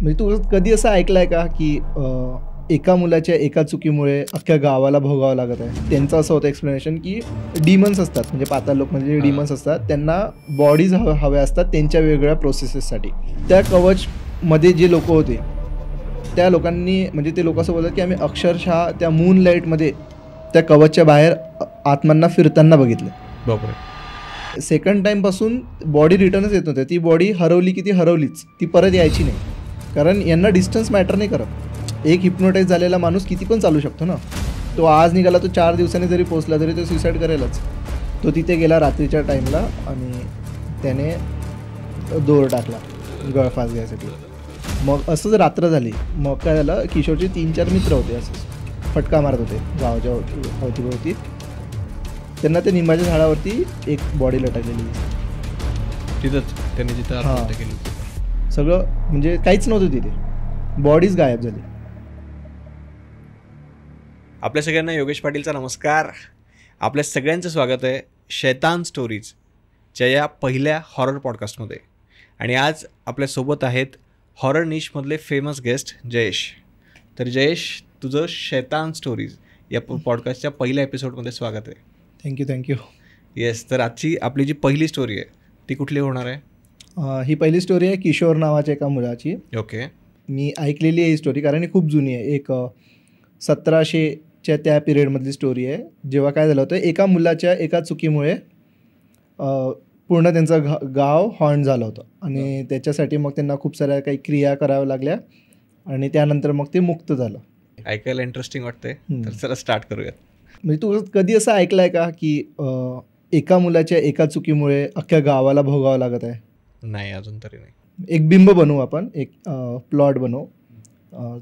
म्हणजे तू कधी असं ऐकलंय का की एका मुलाच्या एका चुकीमुळे अख्ख्या गावाला भोगावं लागत आहे. त्यांचं असं होतं एक्सप्लेनेशन की डीमन्स असतात, म्हणजे पाताळ लोक म्हणजे डीमन्स असतात, त्यांना बॉडीज हव्या असतात त्यांच्या वेगवेगळ्या प्रोसेसेससाठी. त्या कवचमध्ये जे लोक होते त्या लोकांनी, म्हणजे ते लोक असं बोलतात की आम्ही अक्षरशः त्या मून लाईटमध्ये त्या कवचच्या बाहेर आत्मांना फिरताना बघितलं. बापरे. सेकंड टाईमपासून बॉडी रिटर्नच येत नव्हते. ती बॉडी हरवली की ती हरवलीच, ती परत यायची नाही. कारण यांना डिस्टन्स मॅटर नाही करत. एक हिप्नोटाईज झालेला माणूस किती पण चालू शकतो ना. तो आज निघाला, तो 4 दिवसांनी जरी पोचला तरी तो सुसाईड करेलच. तो तिथे गेला रात्रीच्या टाईमला आणि त्याने दोर टाकला गळफास घ्यायसाठी. मग असंच रात्र झाली. मग काय झालं, किशोरचे 3-4 मित्र होते, असंच फटका मारत होते गावाच्या अवतीभोवती. त्यांना ते निंबाच्या झाडावरती एक बॉडी लटकलेली तिथंच त्यांनी जिथं आत्महत्या केली. सगळं म्हणजे काहीच नव्हतं तिथे, बॉडीज गायब झाली. आपल्या सगळ्यांना योगेश पाटीलचा नमस्कार. आपल्या सगळ्यांचं स्वागत आहे शैतान स्टोरीजच्या या पहिल्या हॉरर पॉडकास्टमध्ये. आणि आज आपल्यासोबत आहेत हॉरर निशमधले फेमस गेस्ट जयेश. तर जयेश, तुझं शैतान स्टोरीज या पॉडकास्टच्या पहिल्या एपिसोडमध्ये स्वागत आहे. थँक्यू. येस, तर आजची आपली जी पहिली स्टोरी आहे ती कुठली होणार आहे? ही पहिली स्टोरी आहे किशोर नावाच्या एका मुलाची. ओके. मी ऐकलेली आहे ही स्टोरी, कारण ही खूप जुनी आहे. एक 1700च्या त्या पिरियडमधली स्टोरी आहे. जेव्हा काय झालं होतं, एका मुलाच्या एका चुकीमुळे पूर्ण त्यांचं गाव हॉर्न झालं होतं. आणि त्याच्यासाठी मग त्यांना खूप साऱ्या काही क्रिया कराव्या लागल्या आणि त्यानंतर मग ते मुक्त झालं. ऐकायला इंटरेस्टिंग वाटतंय, तर चला स्टार्ट करूयात. म्हणजे तू कधी असं ऐकलंय का की एका मुलाच्या एका चुकीमुळे अख्ख्या गावाला भोगावं लागत आहे? नाही, अजून तरी नाही. एक बिंब बनवू आपण, एक प्लॉट बनवू.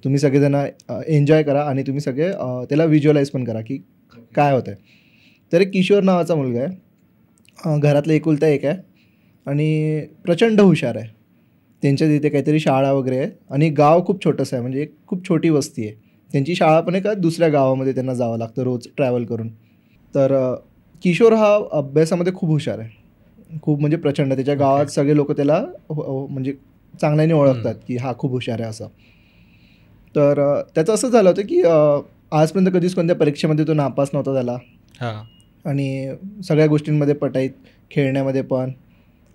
तुम्ही सगळेजण एन्जॉय करा आणि तुम्ही सगळे त्याला व्हिज्युअलाइज पण करा की काय होतं आहे. तर एक किशोर नावाचा मुलगा आहे, घरातला एकुलता एक आहे आणि प्रचंड हुशार आहे. त्यांच्या तिथे काहीतरी शाळा वगैरे आहे आणि गाव खूप छोटंसं आहे, म्हणजे एक खूप छोटी वस्ती आहे. त्यांची शाळा पण आहे का दुसऱ्या गावामध्ये त्यांना जावं लागतं रोज ट्रॅव्हल करून. तर किशोर हा अभ्यासामध्ये खूप हुशार आहे, खूप म्हणजे प्रचंड. त्याच्या गावात सगळे लोक त्याला म्हणजे चांगल्याने ओळखतात की हा खूप हुशार आहे असं. तर त्याचं असं झालं होतं की आजपर्यंत कधीच कोणत्या परीक्षेमध्ये तो नापास नव्हता झाला. आणि सगळ्या गोष्टींमध्ये पटाईत, खेळण्यामध्ये पण.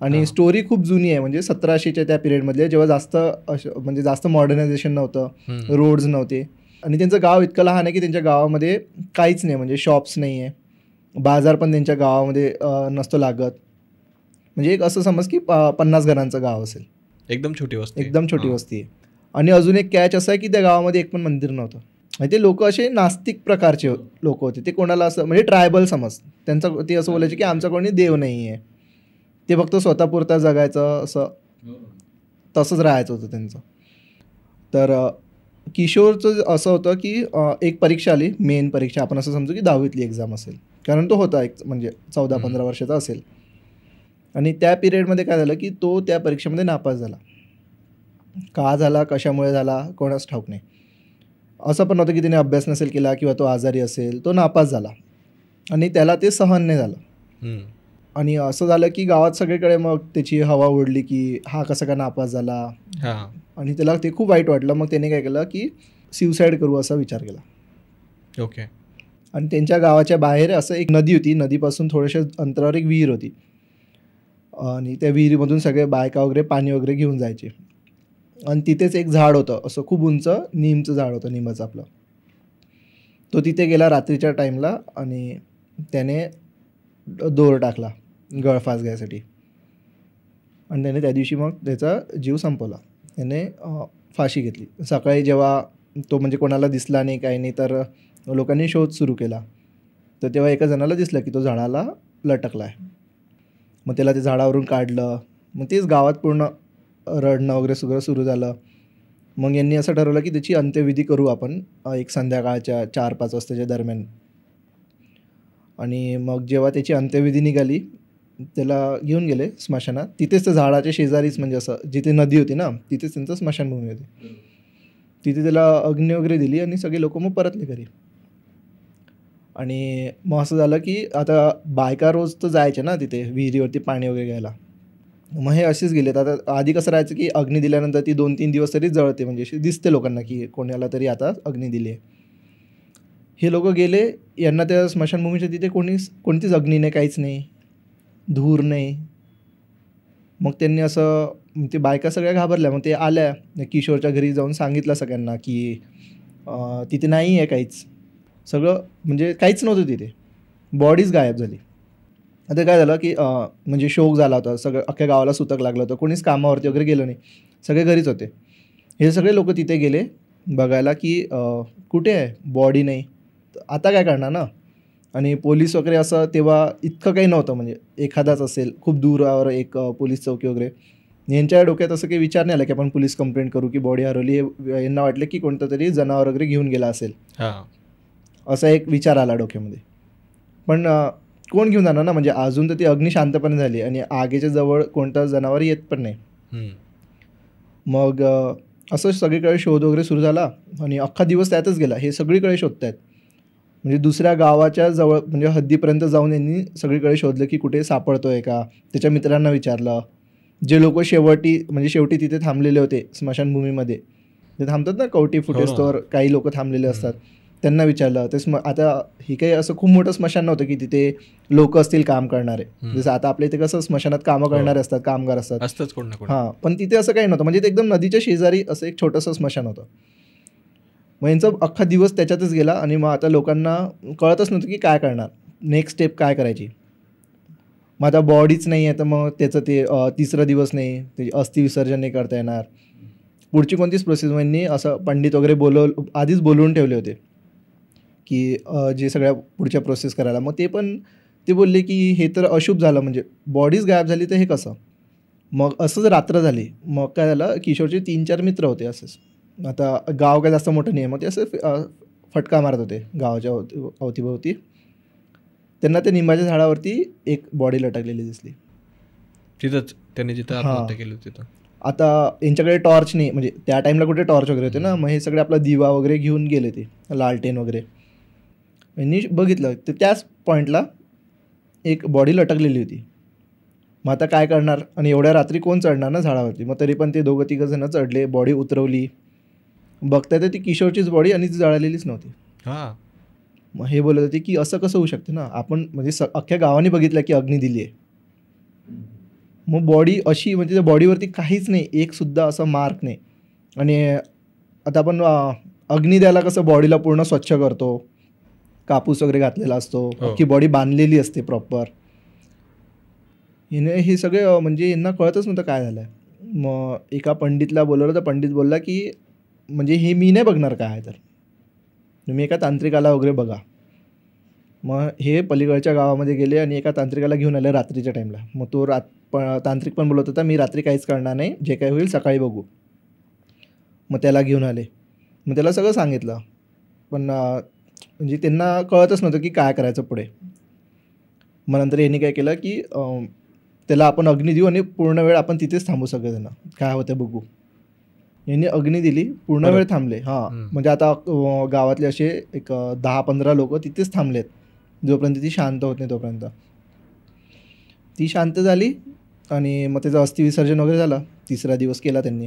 आणि स्टोरी खूप जुनी आहे, म्हणजे 1700च्या त्या पिरियडमधले, जेव्हा जास्त मॉडर्नायझेशन नव्हतं, रोड्स नव्हते. आणि त्यांचं गाव इतकं लहान आहे की त्यांच्या गावामध्ये काहीच नाही, म्हणजे शॉप्स नाही आहे, बाजार पण त्यांच्या गावामध्ये नसतो लागत. म्हणजे एक असं समज की 50 घरांचं गाव असेल. एकदम छोटी वस्ती, एकदम छोटी वस्ती आहे. आणि अजून एक कॅच असा आहे की त्या गावामध्ये एक पण मंदिर नव्हतं. आणि ते लोक असे नास्तिक प्रकारचे लोक होते. ते कोणाला असं म्हणजे ट्रायबल समज त्यांचं, ते असं बोलायचे की आमचा कोणी देव नाही आहे, ते फक्त स्वतःपुरता जगायचं, असं तसंच राहायचं होतं त्यांचं. तर किशोरचं असं होतं की एक परीक्षा आली, मेन परीक्षा, आपण असं समजू की 10वीतली एक्झाम असेल, कारण तो होता एक म्हणजे 14-15 वर्षाचा असेल. आणि त्या पिरियडमध्ये काय झालं की तो त्या परीक्षेमध्ये नापास झाला. का झाला, कशामुळे झाला, कोणाच ठाऊक नाही. असं पण नव्हतं की त्याने अभ्यास नसेल केला किंवा तो आजारी असेल, तो नापास झाला आणि त्याला ते सहन नाही झालं. आणि असं झालं की गावात सगळीकडे मग त्याची हवा उडली की हा कसा का नापास झाला. आणि त्याला ते खूप वाईट वाटलं. मग त्याने काय केलं की सुसाईड करू असा विचार केला. ओके. आणि त्यांच्या गावाच्या बाहेर असं एक नदी होती, नदीपासून थोड्याशा अंतरावर एक विहीर होती. आणि त्या विहिरीमधून सगळे बायका वगैरे पाणी वगैरे घेऊन जायचे. आणि तिथेच एक झाड होतं, असं खूप उंच नीमचं झाड होतं, निमाचं आपलं. तो तिथे गेला रात्रीच्या टाईमला आणि त्याने दोर टाकला गळफास घ्यायसाठी. आणि त्याने त्या दिवशी मग त्याचा जीव संपवला. त्याने फाशी घेतली. सकाळी जेव्हा तो म्हणजे कोणाला दिसला नाही, काही नाही, तर लोकांनी शोध सुरू केला. तर तेव्हा एका जणाला दिसलं की तो झाडाला लटकला आहे. मग त्याला ते झाडावरून काढलं. मग तेच गावात पूर्ण रडणं वगैरे सगळं सुरू झालं. मग यांनी असं ठरवलं की त्याची अंत्यविधी करू आपण एक संध्याकाळच्या 4-5 वाजताच्या दरम्यान. आणि मग जेव्हा त्याची अंत्यविधी निघाली, त्याला घेऊन गेले स्मशानात. तिथेच त्या झाडाच्या शेजारीच, म्हणजे असं जिथे नदी होती ना, तिथेच त्यांचं स्मशानभूमी होती. तिथे त्याला अग्नी वगैरे दिली आणि सगळे लोक मग परतले घरी. आणि मग असं झालं की आता बायका रोज तर जायचे ना तिथे विहिरीवरती पाणी वगैरे घ्यायला. मग हे असेच गेलेत. आता आधी कसं राहायचं की अग्नी दिल्यानंतर ती 2-3 दिवस तरी जळते, म्हणजे अशी दिसते लोकांना की कोणाला तरी आता अग्नी दिली आहे. हे लोक गेले, यांना त्या स्मशानभूमीच्या तिथे कोणतीच अग्नी नाही, काहीच नाही, धूर नाही. मग त्यांनी असं, ते बायका सगळ्या घाबरल्या. मग ते आल्या किशोरच्या घरी जाऊन सांगितलं सगळ्यांना की तिथे नाही आहे काहीच, सगळं म्हणजे काहीच नव्हतं तिथे, बॉडीज गायब झाली. आता काय झालं की म्हणजे शोक झाला होता, सगळं अख्ख्या गावाला सुतक लागलं होतं, कोणीच कामावरती वगैरे गेलं नाही, सगळे घरीच होते. हे सगळे लोक तिथे गेले बघायला की कुठे आहे, बॉडी नाही. आता काय करणार ना. आणि पोलीस वगैरे असं तेव्हा इतकं काही नव्हतं, म्हणजे एखादाच असेल, खूप दूरावर एक पोलीस चौकी वगैरे. यांच्या डोक्यात असं काही विचार नाही आला की आपण पोलीस कंप्लेंट करू की बॉडी हरवली. यांना वाटलं की कोणतं तरी जनावर वगैरे घेऊन गेला असेल, असा एक विचार आला डोक्यामध्ये. पण कोण घेऊन जाणार ना, म्हणजे अजून तर ती अग्नी शांतपणे झाली आणि आगीच्या जवळ कोणतं जनावर येत पण नाही. मग असं सगळीकडे शोध वगैरे सुरू झाला आणि अख्खा दिवस त्यातच गेला. हे सगळीकडे शोधत आहेत, म्हणजे दुसऱ्या गावाच्या जवळ म्हणजे हद्दीपर्यंत जाऊन यांनी सगळीकडे शोधलं की कुठे सापडतो आहे का. त्याच्या मित्रांना विचारलं, जे लोक शेवटी तिथे थांबलेले होते स्मशानभूमीमध्ये, ते थांबतात ना कवटी फुटेस्तोवर, काही लोक थांबलेले असतात, त्यांना विचारलं. ते आता हे काही असं खूप मोठं स्मशान नव्हतं की तिथे लोक असतील काम करणारे, जसं आता आपल्या इथे कसं स्मशानात कामं करणारे असतात, कामगार असतात. हां, पण तिथे असं काही नव्हतं, म्हणजे ते एकदम नदीच्या शेजारी असं एक छोटंसं स्मशान होतं. मग यांचा अख्खा दिवस त्याच्यातच गेला आणि मग आता लोकांना कळतच नव्हतं की काय करणार, नेक्स्ट स्टेप काय करायची. मग आता बॉडीच नाही आहे, तर मग त्याचं ते तिसरा दिवस नाही, ते अस्थि विसर्जन नाही करता येणार, पुढची कोणतीच प्रोसेस. यांनी असं पंडित वगैरे आधीच बोलवून ठेवले होते की जे सगळ्या पुढच्या प्रोसेस करायला. मग ते बोलले की हे तर अशुभ झालं, म्हणजे बॉडीज गायब झाली तर हे कसं. मग असंच रात्र झाली. मग काय झालं, किशोरचे 3-4 मित्र होते असंच. आता गाव काय जास्त मोठं नाही आहे, मग ते असं फटका मारत होते गावाच्या अवतीभोवती. त्यांना ते निंबाच्या झाडावरती एक बॉडी लटकलेली दिसली तिथंच, त्यांनी जिथं आत्महत्या केली तिथं. आता यांच्याकडे टॉर्च नाही, म्हणजे त्या टाईमला कुठे टॉर्च वगैरे होते ना, मग हे सगळे आपला दिवा वगैरे घेऊन गेले, ते लालटेन वगैरे. यांनी बघितलं तर त्याच पॉईंटला एक बॉडी लटकलेली होती. मग आता काय करणार, आणि एवढ्या रात्री कोण चढणार ना झाडावरती. मग तरी पण ते 2-3 जण चढले, बॉडी उतरवली. बघताय तर ती किशोरचीच बॉडी आणि ती जळालेलीच नव्हती. मग हे बोलत होते की असं कसं होऊ शकतं ना, आपण म्हणजे अख्ख्या गावाने बघितलं की अग्नी दिली आहे, मग बॉडी अशी, म्हणजे त्या बॉडीवरती काहीच नाही, एक सुद्धा असा मार्क नाही. आणि आता आपण अग्नी द्यायला कसं बॉडीला पूर्ण स्वच्छ करतो, कापूस वगैरे घातलेला असतो, अख्खी बॉडी बांधलेली असते प्रॉपर. हिने हे सगळे म्हणजे यांना कळतच नव्हतं काय झालं आहे. मग एका पंडितला बोलवलं, तर पंडित बोलला की म्हणजे हे मी नाही बघणार काय आहे, तर तुम्ही एका तांत्रिकाला वगैरे बघा. मग हे पलीकडच्या गावामध्ये गेले आणि एका तांत्रिकाला घेऊन आले रात्रीच्या टाईमला. मग तो तांत्रिक पण बोलत होता, मी रात्री काहीच करणार नाही, जे काही होईल सकाळी बघू. मग त्याला घेऊन आले, मग त्याला सगळं सांगितलं. पण म्हणजे त्यांना कळतच नव्हतं की काय करायचं पुढे. मग नंतर यांनी काय केलं की त्याला आपण अग्नी देऊ आणि पूर्ण वेळ आपण तिथेच थांबू, सगळेजण काय होतं बघू. यांनी अग्नी दिली, पूर्ण वेळ थांबले. म्हणजे आता गावातले असे एक 10-15 लोक तिथेच थांबलेत, जोपर्यंत ती शांत होत नाही तोपर्यंत. ती शांत झाली आणि मग त्याचं अस्थि विसर्जन वगैरे झालं. तिसरा दिवस केला त्यांनी.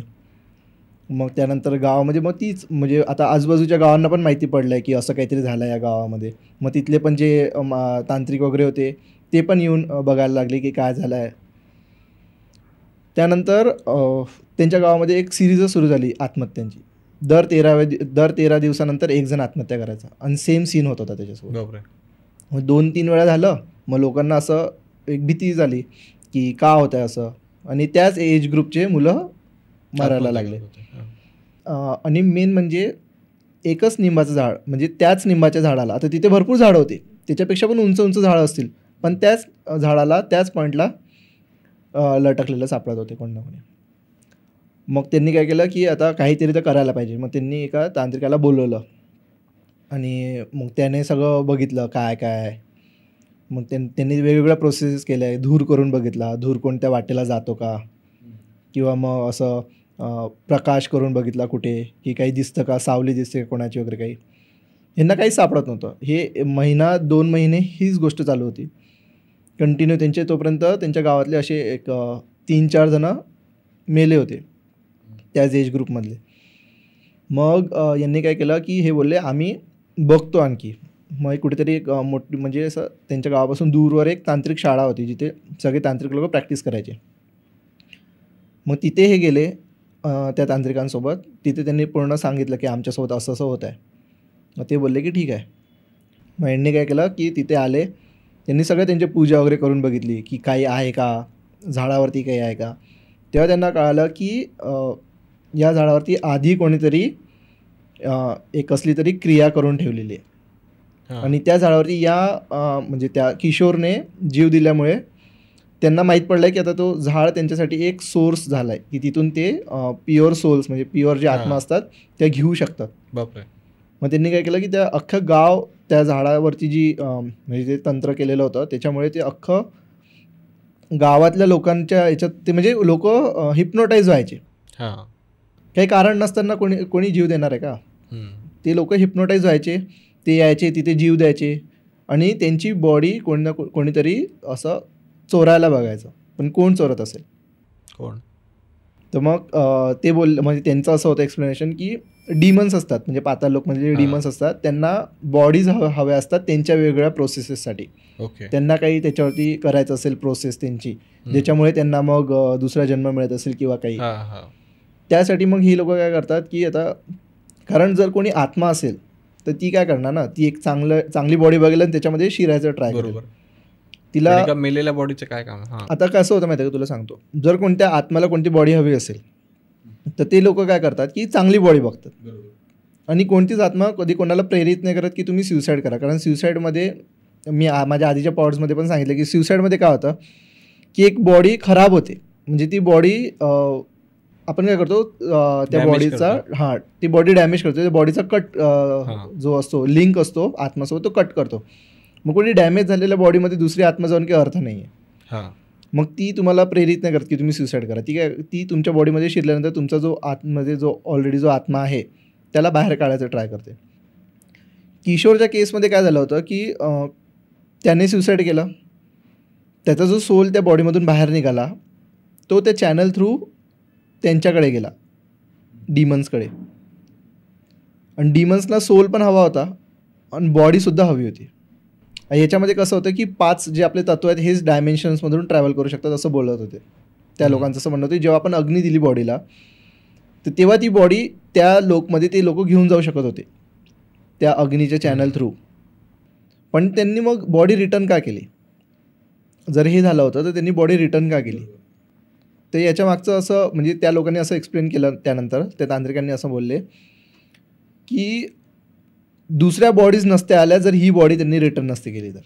मग त्यानंतर गावामध्ये मग तीच, म्हणजे आता आजूबाजूच्या गावांना पण माहिती पडलं आहे की असं काहीतरी झालं आहे या गावामध्ये. मग तिथले पण जे तांत्रिक वगैरे होते ते पण येऊन बघायला लागले की काय झालं आहे. त्यानंतर त्यांच्या गावामध्ये एक सिरीजच सुरू झाली आत्महत्यांची. दर 13 दिवसानंतर एक जण आत्महत्या करायचा आणि सेम सीन होत होता त्याच्यासोबत. मग 2-3 वेळा झालं. मग लोकांना असं एक भीती झाली की का होत आहे असं, आणि त्याच एज ग्रुपचे मुलं मारायला लागले. आणि मेन म्हणजे एकच निंबाचं झाड, म्हणजे त्याच निंबाच्या झाडाला, आता तिथे भरपूर झाडं होती, त्याच्यापेक्षा पण उंच झाडं असतील, पण त्याच झाडाला त्याच पॉईंटला लटकलेलं सापडत होते कोण ना कोणी. मग त्यांनी काय केलं की आता काहीतरी तर करायला पाहिजे. मग त्यांनी एका तांत्रिकाला बोलवलं आणि मग त्याने सगळं बघितलं काय काय. मग त्यांनी वेगवेगळ्या प्रोसेस केल्या. धूर करून बघितला, धूर कोणत्या वाटेला जातो का, किंवा मग असं प्रकाश करून बघितला कुठे, की काही दिसतं का, सावली दिसते का कोणाची वगैरे काही. ह्यांना काहीच सापडत नव्हतं. हे 1-2 महिने हीच गोष्ट चालू होती कंटिन्यू त्यांचे. तोपर्यंत त्यांच्या गावातले असे एक 3-4 जणं मेले होते त्याच एज ग्रुपमधले. मग यांनी काय केलं की हे बोलले आम्ही बघतो आणखी. मग कुठेतरी एक मोठी म्हणजे असं त्यांच्या गावापासून दूरवर एक तांत्रिक शाळा होती जिथे सगळे तांत्रिक लोक प्रॅक्टिस करायचे. मग तिथे हे गेले त्या तांत्रिकांसोबत. तिथे त्यांनी पूर्ण सांगितलं की आमच्यासोबत असं असं होत आहे. मग ते बोलले की ठीक आहे. मग यांनी काय केलं की तिथे आले. त्यांनी सगळं त्यांची पूजा वगैरे करून बघितली की काही आहे का, झाडावरती काही आहे का. तेव्हा त्यांना कळालं की या झाडावरती आधी कोणीतरी एक कसली तरी क्रिया करून ठेवलेली आहे. आणि त्या झाडावरती म्हणजे त्या किशोरने जीव दिल्यामुळे त्यांना माहीत पडलं आहे की आता तो झाड त्यांच्यासाठी एक सोर्स झाला आहे की तिथून ते प्युअर सोल्स म्हणजे प्युअर जे आत्मा असतात त्या घेऊ शकतात. बापरे. मग त्यांनी काय केलं की त्या अख्खं गाव त्या झाडावरती जी म्हणजे ते तंत्र केलेलं होतं त्याच्यामुळे ते अख्खं गावातल्या लोकांच्या याच्यात ते म्हणजे लोक हिप्नोटाईज व्हायचे. काही कारण नसताना कोणी जीव देणार आहे का. ते लोक हिप्नोटाईज व्हायचे. ते यायचे तिथे जीव द्यायचे आणि त्यांची बॉडी कोणीतरी असं चोरायला बघायचं. पण कोण चोरत असेल कोण. तर मग ते म्हणजे त्यांचं असं होतं एक्सप्लेनेशन की डिमन्स असतात म्हणजे पाताळ लोक म्हणजे डिमन्स असतात त्यांना बॉडीज हव्या असतात त्यांच्या वेगवेगळ्या प्रोसेसेससाठी. त्यांना काही त्याच्यावरती करायचं असेल प्रोसेस त्यांची ज्याच्यामुळे त्यांना मग दुसरा जन्म मिळत असेल किंवा काही. त्यासाठी मग ही लोक काय करतात की आता कारण जर कोणी आत्मा असेल तर ती काय करणार ना, ती एक चांगली बॉडी बघेल आणि त्याच्यामध्ये शिरायचं ट्राय करेल. तिला मेलेल्या बॉडीचं काय काम. आता कसं होतं माहिती आहे का तुला सांगतो. जर कोणत्या आत्म्याला कोणती बॉडी हवी असेल तर ते लोक काय करतात की चांगली बॉडी बघतात. आणि कोणतीच आत्मा कधी कोणाला प्रेरित नाही करत की तुम्ही सुसाईड करा. कारण सुसाईडमध्ये मी माझ्या आधीच्या पॉड्समध्ये पण सांगितलं की सुसाईडमध्ये काय होतं की एक बॉडी खराब होते. म्हणजे ती बॉडी आपण काय करतो त्या बॉडीचा ती बॉडी डॅमेज करतो. त्या बॉडीचा कट जो असतो लिंक असतो आत्मासोबत तो कट करतो. मग कोणी डॅमेज झालेल्या बॉडीमध्ये दुसरी आत्मा जाऊन काही अर्थ नाही आहे. मग ती तुम्हाला प्रेरित नाही करत की तुम्ही सुसाईड करा. ती तुमच्या बॉडीमध्ये शिरल्यानंतर तुमचा जो आतमध्ये जो ऑलरेडी जो आत्मा आहे त्याला बाहेर काढायचं ट्राय करते. किशोरच्या केसमध्ये काय झालं होतं की त्याने सुसाईड केलं. त्याचा जो सोल त्या बॉडीमधून बाहेर निघाला तो त्या चॅनल थ्रू त्यांच्याकडे गेला डिमन्सकडे. आणि डिमन्सला सोल पण हवा होता आणि बॉडीसुद्धा हवी होती. याच्यामध्ये कसं होतं की 5 जे आपले तत्व आहेत हेच डायमेन्शन्समधून ट्रॅव्हल करू शकतात असं बोलत होते त्या लोकांचं. असं म्हणणं होतं जेव्हा आपण अग्नी दिली बॉडीला तर तेव्हा ती बॉडी त्या लोकमध्ये ते लोक घेऊन जाऊ शकत होते त्या अग्नीच्या चॅनल थ्रू. पण त्यांनी मग बॉडी रिटर्न का केली. जर हे झालं होतं तर त्यांनी बॉडी रिटर्न का केली. तर याच्या मागचं असं म्हणजे त्या लोकांनी असं एक्सप्लेन केलं. त्यानंतर त्या तांत्रिकांनी असं बोलले की दुसऱ्या बॉडीज नसत्या आल्या जर ही बॉडी त्यांनी रिटर्न नसते केली तर.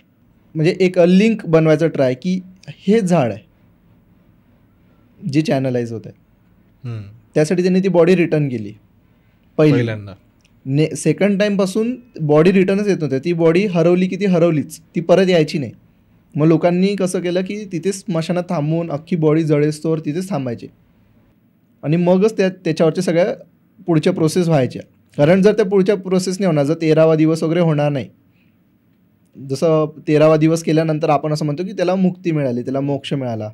म्हणजे एक लिंक बनवायचं ट्राय की हे झाड आहे जे चॅनलाइज होत आहे. त्यासाठी त्यांनी ती बॉडी रिटर्न केली पहिल्यांदा. सेकंड टाईमपासून बॉडी रिटर्नच येत नव्हत्या. ती बॉडी हरवली की ती हरवलीच, ती परत यायची नाही. मग लोकांनी कसं केलं की तिथेच स्मशानात थांबवून अख्खी बॉडी जळेस्तोवर तिथेच थांबायचे आणि मगच त्याच्यावरच्या सगळ्या पुढच्या प्रोसेस व्हायच्या. कारण जर त्या पुढच्या प्रोसेस नाही होणार, जर 13वा दिवस वगैरे होणार नाही. जसं 13वा दिवस केल्यानंतर आपण असं म्हणतो की त्याला मुक्ती मिळाली, त्याला मोक्ष मिळाला.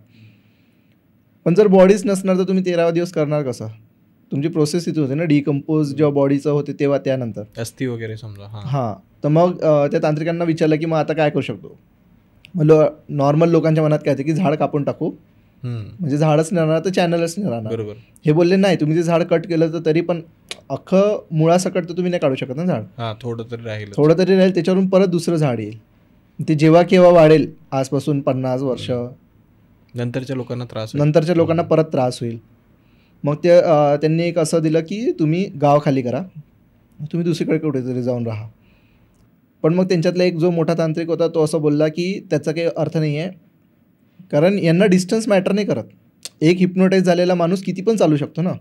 पण जर बॉडीच नसणार तर तुम्ही 13वा दिवस करणार कसं. तुमची प्रोसेस तिथे होते ना डिकम्पोज जेव्हा बॉडीचं होते तेव्हा. त्यानंतर अस्थी वगैरे समजा. तर मग त्या तांत्रिकांना विचारलं की मग आता काय करू शकतो. मग नॉर्मल लोकांच्या मनात काय येतं की झाड कापून टाकू म्हणजे झाडच नाही राहणार तर चॅनलच नाही राहणार. बरोबर. हे बोलले नाही, तुम्ही ते झाड कट केलं तर तरी पण अख्खं मुळासकट तर तुम्ही नाही काढू शकत ना झाड. थोडं तरी राहील त्याच्यावरून परत दुसरं झाड येईल. ते जेव्हा केव्हा वाढेल आजपासून 50 वर्ष नंतरच्या लोकांना परत त्रास होईल. मग त्यांनी एक असं दिलं की तुम्ही गाव खाली करा, तुम्ही दुसरीकडे कुठेतरी जाऊन राहा. पण मग त्यांच्यातला एक जो मोठा तांत्रिक होता तो असं बोलला की त्याचा काही अर्थ नाही आहे, कारण यांना डिस्टन्स मॅटर नाही करत. एक हिप्नोटाईज झालेला माणूस किती पण चालू शकतो ना.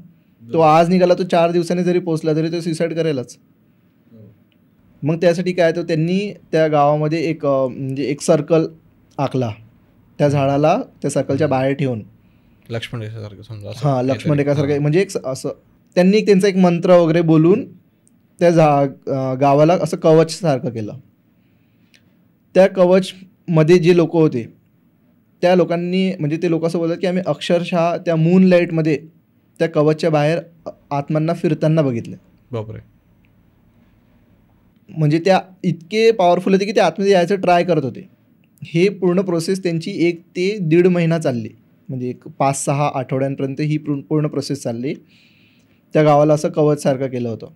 तो आज निघाला तो 4 दिवसांनी जरी पोचला तरी तो सुसाईड करेलच. मग त्यासाठी काय तर त्यांनी त्या गावामध्ये म्हणजे एक सर्कल आखला त्या झाडाला, त्या सर्कलच्या बाहेर ठेवून लक्ष्मण रेखासारखं समजा. लक्ष्मण रेखासारखं म्हणजे एक असं त्यांनी त्यांचा एक मंत्र वगैरे बोलून त्या गावाला असं कवच सारखं केलं. त्या कवचमध्ये जे लोक होते त्या लोकांनी म्हणजे ते लोक असं बोलतात की आम्ही अक्षरशः त्या मून लाईटमध्ये त्या कवचच्या बाहेर आत्मांना फिरताना बघितले. बापरे. म्हणजे त्या इतके पॉवरफुल होते की ते आतमध्ये यायचं ट्राय करत होते. हे पूर्ण प्रोसेस त्यांची 1 ते 1.5 महिना चालली. म्हणजे एक 5-6 आठवड्यांपर्यंत ही पूर्ण प्रोसेस चालली. त्या गावाला असं कवचसारखं केलं होतं.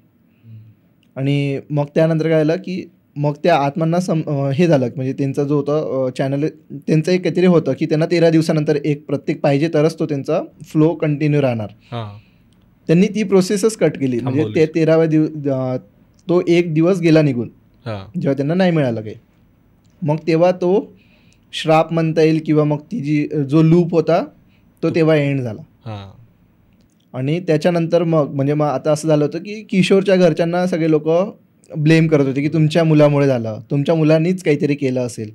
आणि मग त्यानंतर काय झालं की मग त्या आत्मांना हे झालं म्हणजे त्यांचा जो होता चॅनल त्यांचं एक काहीतरी होतं की त्यांना 13 दिवसानंतर एक प्रत्येक पाहिजे तरच तो त्यांचा फ्लो कंटिन्यू राहणार. त्यांनी ती प्रोसेसच कट केली. म्हणजे ते 13व्या तो 1 दिवस गेला निघून जेव्हा त्यांना नाही मिळालं काही. मग तेव्हा तो श्राप म्हणता येईल किंवा मग ती जी जो लूप होता तो तेव्हा एंड झाला. आणि त्याच्यानंतर मग आता असं झालं होतं की किशोरच्या घरच्यांना सगळे लोक ब्लेम करत होते की तुमच्या मुलामुळे झालं, तुमच्या मुलांनीच काहीतरी केलं असेल,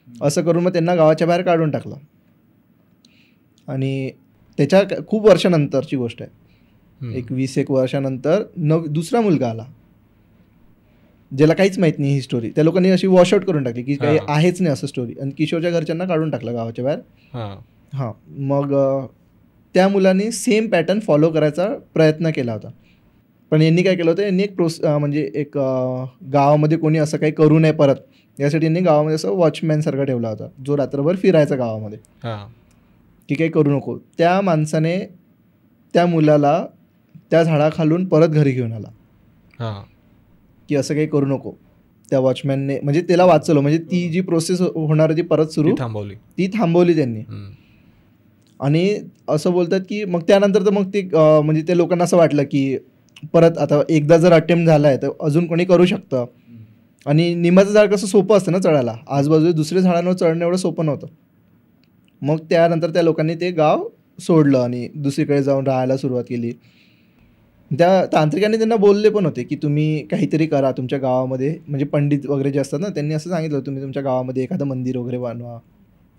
असं करून मग त्यांना गावाच्या बाहेर काढून टाकलं. आणि त्याच्या खूप वर्षानंतरची गोष्ट आहे, एक 20-1 वर्षानंतर दुसरा मुलगा आला ज्याला काहीच माहीत नाही ही स्टोरी. त्या लोकांनी अशी वॉशआउट करून टाकली की काही आहेच नाही असं स्टोरी, आणि किशोरच्या घरच्यांना काढून टाकलं गावाच्या बाहेर. मग त्या मुलांनी सेम पॅटर्न फॉलो करायचा प्रयत्न केला होता. पण यांनी काय केलं होतं, यांनी एक गावामध्ये कोणी असं काही करू नये परत यासाठी यांनी गावामध्ये असं वॉचमॅनसारखा ठेवला होता जो रात्रभर फिरायचा गावामध्ये की काही करू नको. त्या माणसाने त्या मुलाला त्या झाडाखालून परत घरी घेऊन आला की असं काही करू नको. त्या वॉचमॅनने म्हणजे त्याला वाचवलं. म्हणजे ती जी प्रोसेस होणार होती परत सुरू ती थांबवली त्यांनी. आणि असं बोलतात की मग त्यानंतर तर मग ते म्हणजे त्या लोकांना असं वाटलं की परत आता एकदा जर अटेम्प्ट झाला आहे तर अजून कोणी करू शकतं. आणि निंबाचं झाड कसं सोपं असतं ना चढायला, आजूबाजूला दुसऱ्या झाडांवर चढणं एवढं सोपं नव्हतं. मग त्यानंतर त्या लोकांनी ते गाव सोडलं आणि दुसरीकडे जाऊन राहायला सुरुवात केली. त्या तांत्रिकांनी त्यांना बोलले पण होते की तुम्ही काहीतरी करा तुमच्या गावामध्ये, म्हणजे पंडित वगैरे जे असतात ना त्यांनी असं सांगितलं तुम्ही तुमच्या गावामध्ये एखादं मंदिर वगैरे बनवा,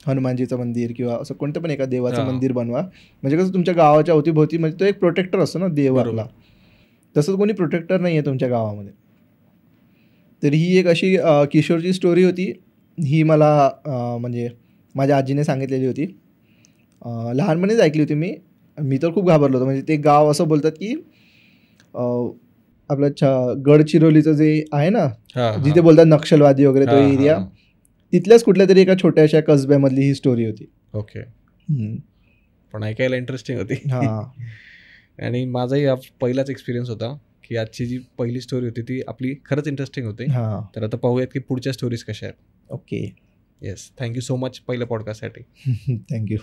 हनुमानजीचं मंदिर किंवा असं कोणतं पण एका देवाचं मंदिर बनवा. म्हणजे कसं तुमच्या गावाच्या अवतीभोवती म्हणजे तो एक प्रोटेक्टर असतो ना देव आपला, तसंच कोणी प्रोटेक्टर नाही आहे तुमच्या गावामध्ये. तर ही एक अशी किशोरची स्टोरी होती. ही मला म्हणजे माझ्या आजीने सांगितलेली होती. लहानपणीच ऐकली होती मी तर खूप घाबरलो होतो. म्हणजे ते गाव असं बोलतात की आपलं गडचिरोलीचं जे आहे ना जिथे बोलतात नक्षलवादी वगैरे तो एरिया, तिथल्याच कुठल्या तरी एका छोट्याशा कसब्यामधली ही स्टोरी होती. ओके. पण ऐकायला इंटरेस्टिंग होती. आणि माझाही पहिलाच एक्सपिरियन्स होता की आजची जी पहिली स्टोरी होती ती आपली खरंच इंटरेस्टिंग होती. तर आता पाहूयात की पुढच्या स्टोरीज कशा आहेत. Okay. Yes, thank you so much पहिल्या पॉडकास्टसाठी. थँक्यू.